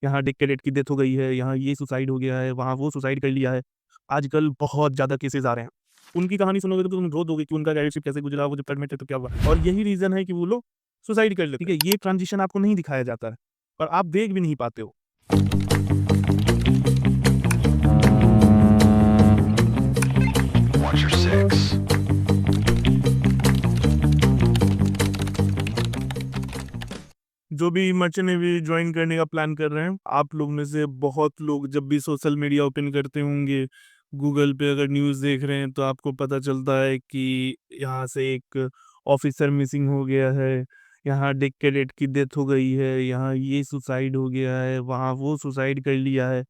यहाँ Dick cadet की death हो गई है, यहाँ ये सुसाइड हो गया है, वहाँ वो सुसाइड कर लिया है। आजकल बहुत ज़्यादा केसेज़ आ रहे हैं। उनकी कहानी सुनोगे तो तुम रो दोगे कि उनका कैडेटशिप कैसे गुज़रा, वो जब कैडेट में थे तो क्या हुआ? और यही रीज़न है कि वो लोग सुसाइड कर लेते हैं। ठीक है? ये ट्रांज़िशन आपको नहीं दिखाया जाता है और आप देख भी नहीं पाते हो। Watch your six. जो भी मर्चेंट नेवी ज्वाइन करने का प्लान कर रहे हैं, आप लोग में से बहुत लोग जब भी सोशल मीडिया ओपन करते होंगे, गूगल पे अगर न्यूज़ देख रहे हैं तो आपको पता चलता है कि यहाँ से एक ऑफिसर मिसिंग हो गया है, यहाँ डिक कैडेट की डेथ हो गई है, यहाँ ये सुसाइड हो गया है, वहाँ वो सुसाइड कर लिया है।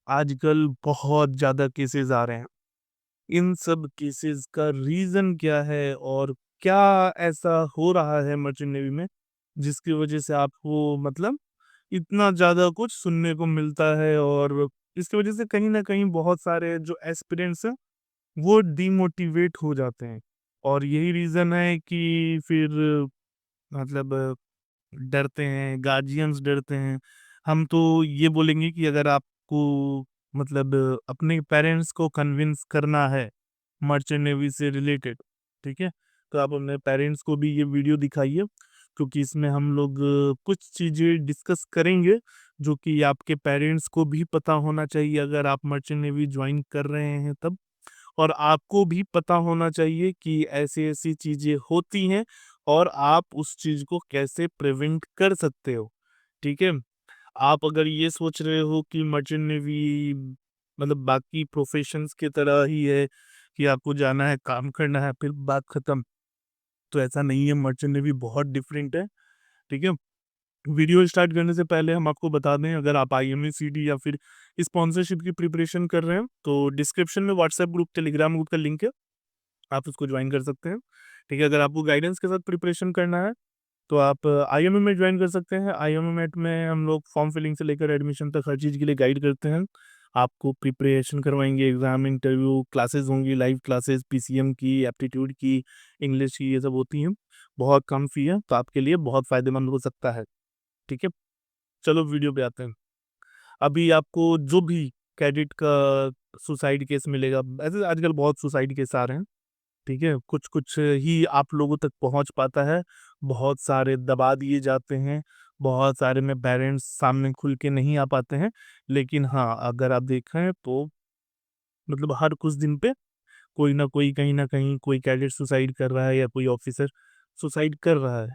आजकल बहुत ज़्यादा केसेज़ आ रहे हैं। इन सब केसेस का रीज़न क्या है और क्या ऐसा हो रहा है मर्चेंट नेवी में, जिसकी वज़ह से आपको मतलब इतना ज़्यादा कुछ सुनने को मिलता है और इसकी वज़ह से कहीं न कहीं बहुत सारे जो एस्पिरेंट्स हैं, वो डिमोटिवेट हो जाते हैं। और यही रीज़न है कि फिर मतलब डरते हैं, गार्जियंस डरते हैं। हम तो ये बोलेंगे कि अगर आपको मतलब अपने पेरेंट्स को कन्विंस करना है मर्चेंट नेवी से रिलेटेड, ठीक है? तो आप अपने पेरेंट्स को भी ये वीडियो दिखाइए क्योंकि इसमें हम लोग कुछ चीज़ें डिस्कस करेंगे जो कि आपके पेरेंट्स को भी पता होना चाहिए अगर आप मर्चेंट नेवी जॉइन कर रहे हैं तब। और आपको भी पता होना चाहिए कि ऐसी-ऐसी चीज़ें होती हैं और आप उस चीज़ को कैसे प्रिवेंट कर सकते हो, ठीक है? आप अगर ये सोच रहे हो कि मर्चेंट नेवी मतलब बाकी प्रोफ़ेशंस की तरह ही है कि आपको जाना है, काम करना है, फिर बात खत्म, तो ऐसा नहीं है, मर्चेंट नेवी बहुत डिफरेंट है, ठीक है? वीडियो स्टार्ट करने से पहले हम आपको बता दें अगर आप आईएमए सीडी या फिर स्पॉन्सरशिप की प्रिपरेशन कर रहे हैं, तो डिस्क्रिप्शन में व्हाट्सएप ग्रुप, टेलीग्राम ग्रुप का लिंक है, आप उसको ज्वाइन कर सकते हैं, ठीक है? अगर आपको गाइडेंस के साथ प्रिपरेशन करना है, तो आप आईएमए में ज्वाइन कर सकते हैं। आईएमए मेट में हम लोग फॉर्म फिलिंग से लेकर एडमिशन तक हर चीज़ के लिए गाइड करते हैं। आपको प्रिपरेशन करवाएँगे, एग्ज़ाम, इंटरव्यू, क्लासेस होंगी, लाइव क्लासेस, पीसीएम की, एप्टीट्यूड की, इंग्लिश की, ये सब होती हैं। बहुत कम फ़ी है, तो आपके लिए बहुत फ़ायदेमंद हो सकता है, ठीक है? चलो वीडियो पे आते हैं। अभी आपको जो भी कैडेट का सुसाइड केस मिलेगा, ऐसे आजकल बहुत सुसाइड केस आ रहे हैं, ठीक है? कुछ-कुछ ही आप लोगों तक पहुँच पाता है, बहुत सारे दबा दिए जाते हैं, बहुत सारे में पेरेंट्स सामने खुल के नहीं आ पाते हैं। लेकिन हाँ, अगर आप देखें तो मतलब हर कुछ दिन पे कोई ना कोई, कहीं न कहीं कोई कैडेट सुसाइड कर रहा है या कोई ऑफिसर सुसाइड कर रहा है,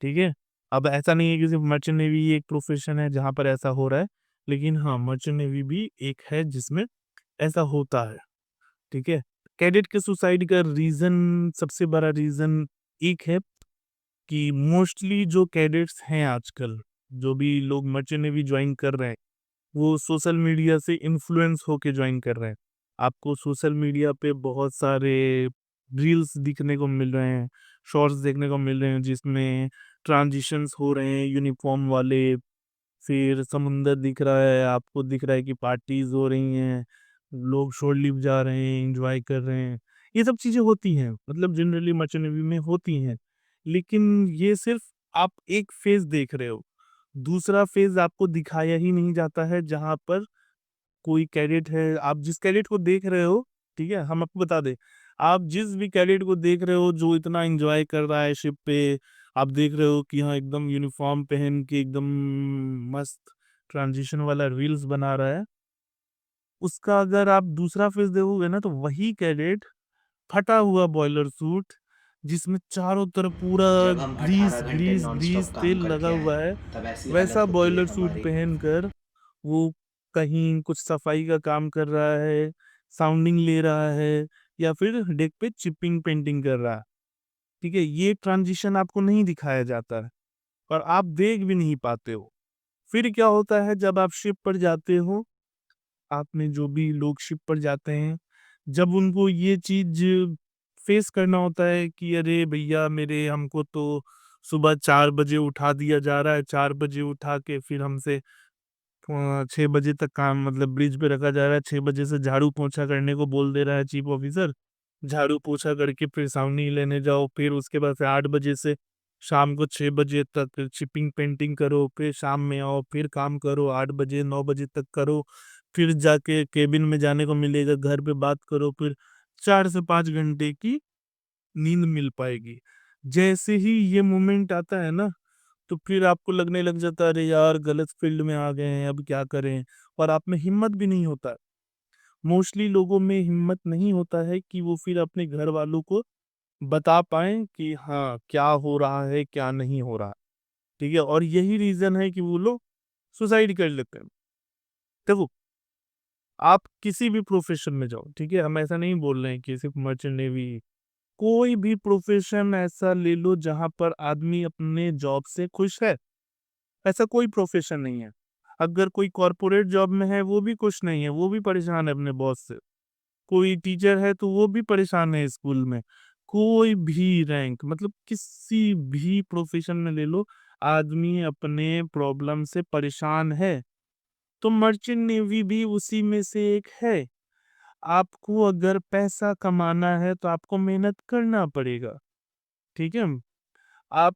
ठीक है? अब ऐसा नहीं है कि सिर्फ़ मर्चेंट नेवी एक प्रोफ़ेशन है जहाँ पर ऐसा हो रहा है, लेकिन हाँ, मर्चेंट नेवी भी एक है जिसमें ऐसा होता है। ठीक है? कैडेट के सुसाइड का रीज़न सबसे बड़ा रीज़न एक है कि मोस्टली जो कैडेट्स हैं आजकल, जो भी लोग मर्चेंट नेवी जॉइन कर रहे हैं, वो सोशल मीडिया से इन्फ्लुएंस होके जॉइन कर रहे हैं। आपको सोशल मीडिया पे बहुत सारे रील्स दिखने को मिल रहे हैं, शॉर्ट्स देखने को मिल रहे हैं जिसमें ट्रांजिशंस हो रहे हैं यूनिफ़ॉर्म वाले, फिर समुंदर दिख रहा है, आपको दिख रहा है कि पार्टीज़ हो रही हैं, लोग शोर लिप जा रहे हैं, एन्जॉय कर रहे हैं। ये सब चीज़ें होती हैं, मतलब जनरली मर्चेंट नेवी में होती हैं। लेकिन ये सिर्फ़ आप एक फ़ेज़ देख रहे हो। दूसरा फ़ेज़ आपको दिखाया ही नहीं जाता है जहाँ पर कोई कैडेट है, आप जिस कैडेट को देख रहे हो, ठीक है? हम आपको बता दें, आप जिस भी कैडेट को देख रहे हो जो इतना एन्जॉय कर रहा है शिप पे, आप देख रहे हो कि हाँ, एकदम यूनिफ़ॉर्म पहन के एकदम मस्त ट्रांज़िशन वाला रील्स बना रहा है, उसका अगर आप दूसरा फ़ेस देखोगे ना तो वही कैडेट फटा हुआ बॉयलर सूट जिसमें चारों तरफ पूरा जब हम 18 घंटे ग्रीस नॉनस्टॉप काम तेल लगा करके आए हुआ हैं, है, तब ऐसी वैसा हालत होती है बॉयलर सूट हमारी। पहनकर वो कहीं कुछ सफाई का काम कर रहा है, साउंडिंग ले रहा है या फिर डेक पे चिपिंग पेंटिंग कर रहा है। ठीक है? ये ट्रांज़िशन आपको नहीं दिखाया जाता है और आप देख भी नहीं पाते हो। फिर क्या होता है जब आप शिप पर जाते हो, आप में जो भी लोग शिप पर जाते हैं, जब उनको ये चीज़ फेस करना होता है कि अरे भैया मेरे हमको तो सुबह 4 बजे उठा दिया जा रहा है, 4 बजे उठा के फिर हमसे 6 बजे तक काम मतलब ब्रिज पे रखा जा रहा है, 6 बजे से झाड़ू-पोंछा करने को बोल दे रहा है चीफ ऑफिसर। झाड़ू-पोंछा करके फिर सावनी लेने जाओ, फिर उसके बाद से 8 बजे से शाम को 6 बजे तक शिपिंग पेंटिंग करो, फिर शाम में आओ, फिर काम करो, 8 बजे 9 बजे तक करो, फिर जाके केबिन में जाने को मिलेगा, घर पे बात करो, फिर 4 से 5 घंटे की नींद मिल पाएगी। जैसे ही ये मोमेंट आता है ना, तो फिर आपको लगने लग जाता है अरे यार गलत फील्ड में आ गए हैं, अब क्या करें? और आप में हिम्मत भी नहीं होता। मोस्टली लोगों में हिम्मत नहीं होता है कि वो फिर अपने घर वालों को बता पाएँ कि हाँ, क्या हो रहा है, क्या नहीं हो रहा। ठीक है? और यही रीज़न है कि वो लोग सुसाइड कर लेते हैं। देखो, आप किसी भी प्रोफ़ेशन में जाओ, ठीक है? हम ऐसा नहीं बोल रहे हैं कि सिर्फ़ मर्चेंट नेवी, कोई भी प्रोफ़ेशन ऐसा ले लो जहाँ पर आदमी अपने जॉब से खुश है, ऐसा कोई प्रोफ़ेशन नहीं है। अगर कोई कॉर्पोरेट जॉब में है, वो भी खुश नहीं है, वो भी परेशान है अपने बॉस से। कोई टीचर है तो वो भी परेशान है स्कूल में। कोई भी रैंक मतलब किसी भी प्रोफ़ेशन में ले लो, आदमी अपने प्रॉब्लम से परेशान है। तो मर्चेंट नेवी भी उसी में से एक है। आपको अगर पैसा कमाना है तो आपको मेहनत करना पड़ेगा, ठीक है? आप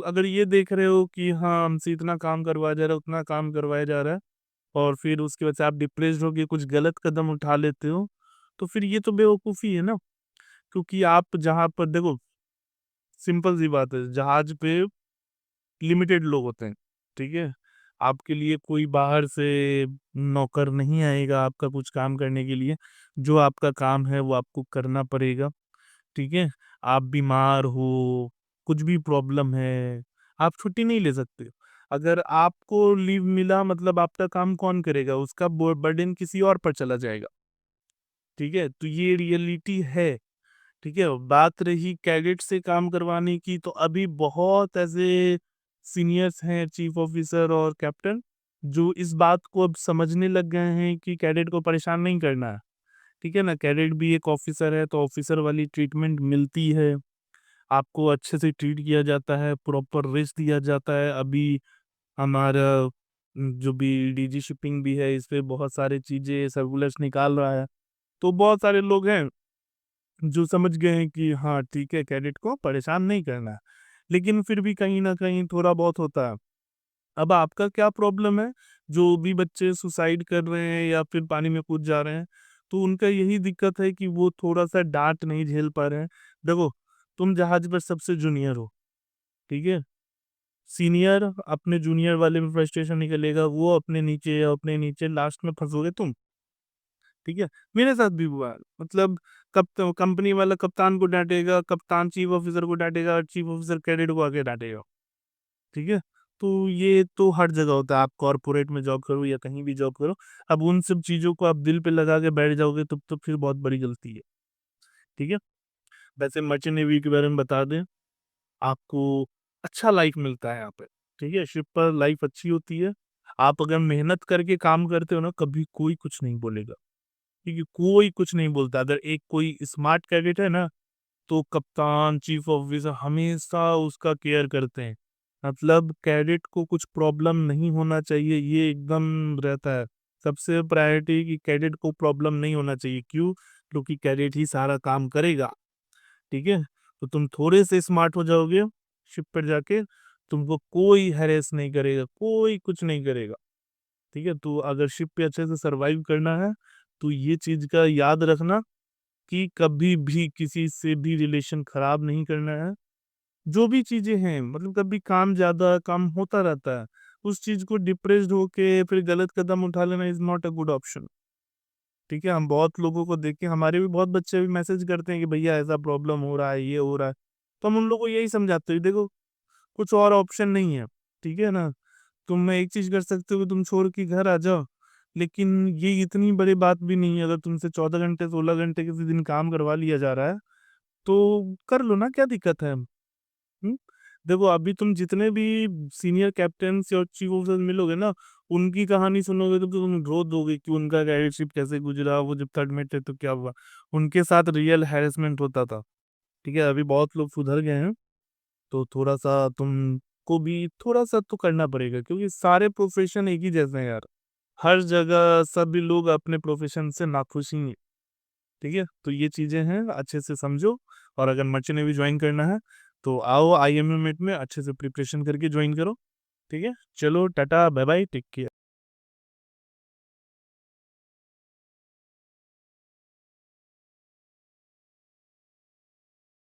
अगर ये देख रहे हो कि हाँ, हमसे इतना काम करवाया जा रहा है, उतना काम करवाया जा रहा है और फिर उसकी वजह से आप डिप्रेस्ड होके कुछ गलत कदम उठा लेते हो, तो फिर ये तो बेवकूफ़ी है ना। क्योंकि आप जहाँ पर देखो, सिंपल सी बात है, जहाज पे लिमिटेड लोग होते हैं, ठीक है? आपके लिए कोई बाहर से नौकर नहीं आएगा आपका कुछ काम करने के लिए। जो आपका काम है वो आपको करना पड़ेगा, ठीक है? आप बीमार हो, कुछ भी प्रॉब्लम है, आप छुट्टी नहीं ले सकते। अगर आपको लीव मिला मतलब आपका काम कौन करेगा? उसका बर्डन किसी और पर चला जाएगा, ठीक है? तो ये रियलिटी है। ठीक है? बात रही कैडेट से काम करवाने की, तो अभी बहुत ऐसे सीनियर्स हैं, चीफ ऑफिसर और कैप्टन, जो इस बात को अब समझने लग गए हैं कि कैडेट को परेशान नहीं करना है। ठीक है ना? कैडेट भी एक ऑफिसर है, तो ऑफिसर वाली ट्रीटमेंट मिलती है। आपको अच्छे से ट्रीट किया जाता है, प्रॉपर रेस्ट दिया जाता है। अभी हमारा जो भी डीजी शिपिंग भी है, इस पे बहुत सारी चीज़ें सर्कुलर्स निकाल रहा है। तो बहुत सारे लोग हैं जो समझ गए हैं कि हाँ ठीक है, कैडेट को परेशान नहीं करना है। लेकिन फिर भी कहीं न कहीं थोड़ा बहुत होता है। अब आपका क्या प्रॉब्लम है? जो भी बच्चे सुसाइड कर रहे हैं या फिर पानी में कूद जा रहे हैं, तो उनका यही दिक्कत है कि वो थोड़ा-सा डाँट नहीं झेल पा रहे हैं। देखो, तुम जहाज पर सबसे जूनियर हो, ठीक है? सीनियर अपने जूनियर वाले में फ्रस्ट्रेशन निकलेगा, वो अपने नीचे लास्ट में फँसोगे तुम। ठीक है? मेरे साथ भी हुआ है। मतलब कंपनी वाला कप्तान को डाँटेगा, कप्तान चीफ ऑफिसर को डाँटेगा और चीफ ऑफिसर कैडेट को आके डाँटेगा। ठीक है? तो ये तो हर जगह होता है, आप कॉर्पोरेट में जॉब करो या कहीं भी जॉब करो। अब उन सब चीज़ों को आप दिल पे लगा के बैठ जाओगे तब तो फिर बहुत बड़ी गलती है। ठीक है? वैसे मर्चेंट नेवी के बारे में बता दें, आपको अच्छा लाइफ मिलता है यहाँ पे। ठीक है? शिप पर लाइफ अच्छी होती है। आप अगर मेहनत करके काम करते हो ना, कभी कोई कुछ नहीं बोलेगा। क्योंकि कोई कुछ नहीं बोलता। अगर एक कोई स्मार्ट कैडेट है ना, तो कप्तान, चीफ ऑफिसर हमेशा उसका केयर करते हैं। मतलब कैडेट को कुछ प्रॉब्लम नहीं होना चाहिए, ये एकदम रहता है। सबसे प्रायोरिटी कि कैडेट को प्रॉब्लम नहीं होना चाहिए। क्यों? क्योंकि कैडेट ही सारा काम करेगा। ठीक है? तो तुम थोड़े से स्मार्ट हो जाओगे, शिप पर जाके तुमको कोई हैरेस नहीं करेगा, कोई कुछ नहीं करेगा। ठीक है? तो अगर शिप पे अच्छे से सर्वाइव करना है, तो ये चीज़ का याद रखना कि कभी भी किसी से भी रिलेशन खराब नहीं करना है। जो भी चीज़ें हैं मतलब कभी काम ज़्यादा काम होता रहता है, उस चीज़ को डिप्रेस्ड होके फिर गलत कदम उठा लेना is not a good option. ठीक है? हम बहुत लोगों को देख के हमारे भी बहुत बच्चे भी मैसेज करते हैं कि भैया ऐसा प्रॉब्लम हो रहा है, ये हो रहा है। तो हम उन लोगों को यही समझाते हैं देखो कुछ और ऑप्शन नहीं है। ठीक है ना? तुम एक चीज़ कर सकते हो कि तुम छोड़ के घर आ जाओ, लेकिन ये इतनी बड़ी बात भी नहीं है अगर तुमसे 14 घंटे 16 घंटे किसी दिन काम करवा लिया जा रहा है, तो कर लो ना क्या दिक्कत है? हुँ? देखो अभी तुम जितने भी सीनियर कैप्टेन्स और चीफ ऑफिसर्स मिलोगे ना, उनकी कहानी सुनोगे तो तुम रो दोगे कि उनका कैडेटशिप कैसे गुज़रा, वो जब थर्ड में थे तो क्या हुआ? उनके साथ रियल हैरेसमेंट होता था। ठीक है? अभी बहुत लोग सुधर गए हैं, तो थोड़ा-सा तुमको भी थोड़ा-सा तो करना पड़ेगा क्योंकि सारे प्रोफ़ेशन एक ही जैसे हैं यार। हर जगह सभी लोग अपने प्रोफ़ेशन से नाखुश ही हैं। ठीक है? तो ये चीज़ें हैं, अच्छे से समझो और अगर मर्चेंट नेवी जॉइन करना है, तो आओ IMA मेट में अच्छे से प्रिपरेशन करके ज्वाइन करो, ठीक है? चलो tata, bye bye, take care.